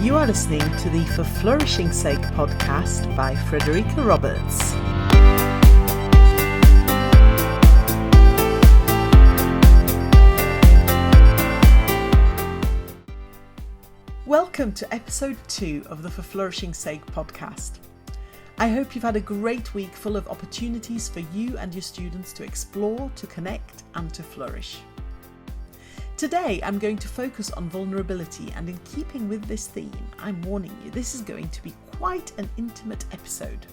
You are listening to the For Flourishing Sake podcast by Frederica Roberts. Welcome to episode 2 of the For Flourishing Sake podcast. I hope you've had a great week full of opportunities for you and your students to explore, to connect, and to flourish. Today I'm going to focus on vulnerability, and in keeping with this theme, I'm warning you, this is going to be quite an intimate episode.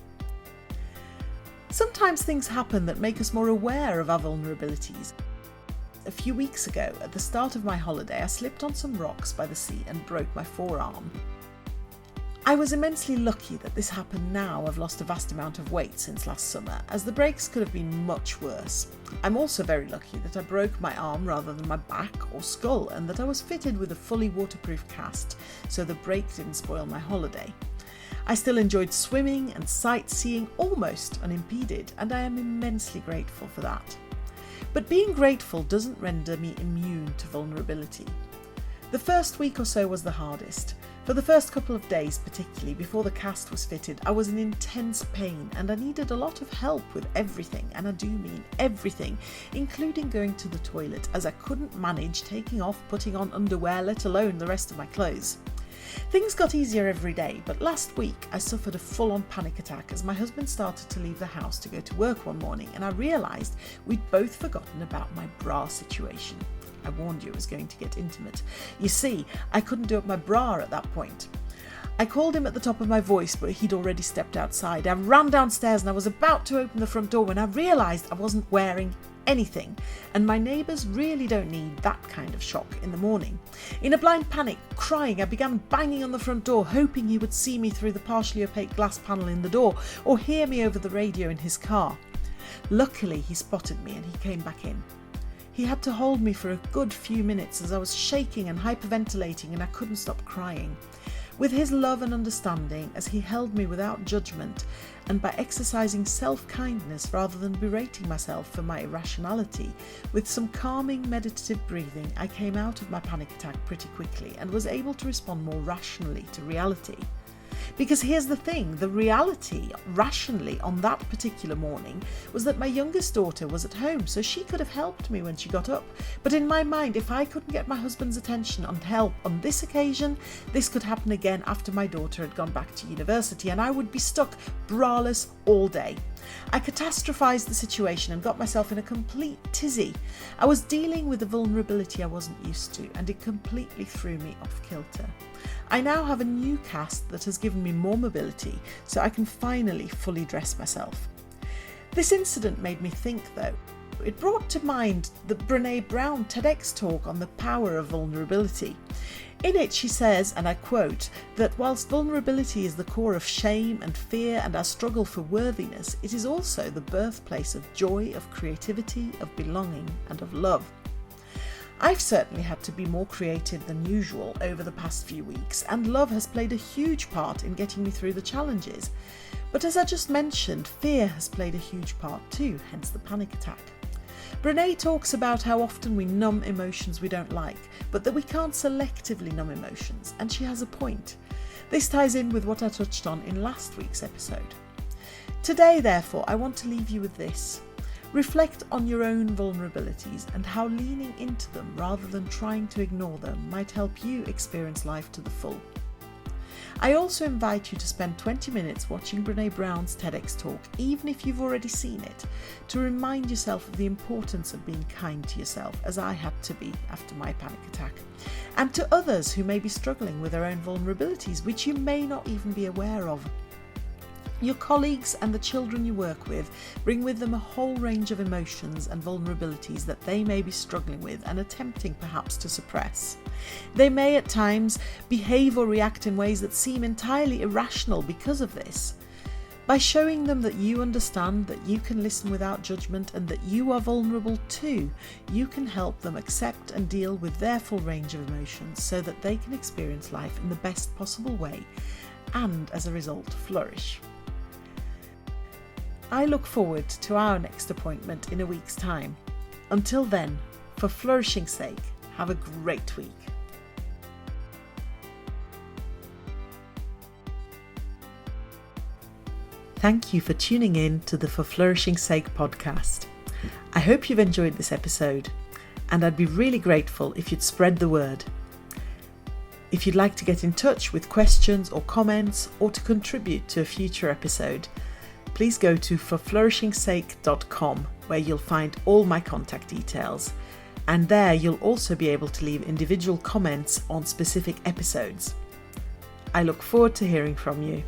Sometimes things happen that make us more aware of our vulnerabilities. A few weeks ago, at the start of my holiday, I slipped on some rocks by the sea and broke my forearm. I was immensely lucky that this happened now I've lost a vast amount of weight since last summer, as the breaks could have been much worse. I'm also very lucky that I broke my arm rather than my back or skull, and that I was fitted with a fully waterproof cast, so the break didn't spoil my holiday. I still enjoyed swimming and sightseeing almost unimpeded, and I am immensely grateful for that. But being grateful doesn't render me immune to vulnerability. The first week or so was the hardest. For the first couple of days, particularly before the cast was fitted, I was in intense pain and I needed a lot of help with everything, and I do mean everything, including going to the toilet, as I couldn't manage taking off putting on underwear, let alone the rest of my clothes. Things got easier every day, but last week I suffered a full-on panic attack as my husband started to leave the house to go to work one morning, and I realised we'd both forgotten about my bra situation. I warned you it was going to get intimate. You see, I couldn't do up my bra at that point. I called him at the top of my voice, but he'd already stepped outside. I ran downstairs and I was about to open the front door when I realised I wasn't wearing anything, and my neighbours really don't need that kind of shock in the morning. In a blind panic, crying, I began banging on the front door, hoping he would see me through the partially opaque glass panel in the door or hear me over the radio in his car. Luckily, he spotted me and he came back in. He had to hold me for a good few minutes as I was shaking and hyperventilating and I couldn't stop crying. With his love and understanding, as he held me without judgment, and by exercising self-kindness rather than berating myself for my irrationality, with some calming meditative breathing, I came out of my panic attack pretty quickly and was able to respond more rationally to reality. Because here's the thing, the reality, rationally, on that particular morning, was that my youngest daughter was at home, so she could have helped me when she got up. But in my mind, if I couldn't get my husband's attention and help on this occasion, this could happen again after my daughter had gone back to university, and I would be stuck braless all day. I catastrophised the situation and got myself in a complete tizzy. I was dealing with a vulnerability I wasn't used to, and it completely threw me off kilter. I now have a new cast that has given me more mobility, so I can finally fully dress myself. This incident made me think though. It brought to mind the Brené Brown TEDx talk on the power of vulnerability. In it she says, and I quote, that whilst vulnerability is the core of shame and fear and our struggle for worthiness, it is also the birthplace of joy, of creativity, of belonging, and of love. I've certainly had to be more creative than usual over the past few weeks, and love has played a huge part in getting me through the challenges. But as I just mentioned, fear has played a huge part too, hence the panic attack. Brené talks about how often we numb emotions we don't like, but that we can't selectively numb emotions, and she has a point. This ties in with what I touched on in last week's episode. Today, therefore, I want to leave you with this. Reflect on your own vulnerabilities and how leaning into them rather than trying to ignore them might help you experience life to the full. I also invite you to spend 20 minutes watching Brené Brown's TEDx talk, even if you've already seen it, to remind yourself of the importance of being kind to yourself, as I had to be after my panic attack, and to others who may be struggling with their own vulnerabilities, which you may not even be aware of. Your colleagues and the children you work with bring with them a whole range of emotions and vulnerabilities that they may be struggling with and attempting perhaps to suppress. They may at times behave or react in ways that seem entirely irrational because of this. By showing them that you understand, that you can listen without judgment, and that you are vulnerable too, you can help them accept and deal with their full range of emotions so that they can experience life in the best possible way and, as a result, flourish. I look forward to our next appointment in a week's time. Until then, for flourishing's sake, have a great week. thank you for tuning in to the For Flourishing's Sake podcast. I hope you've enjoyed this episode, and I'd be really grateful if you'd spread the word. If you'd like to get in touch with questions or comments, or to contribute to a future episode, please go to forflourishingsake.com, where you'll find all my contact details. And there you'll also be able to leave individual comments on specific episodes. I look forward to hearing from you.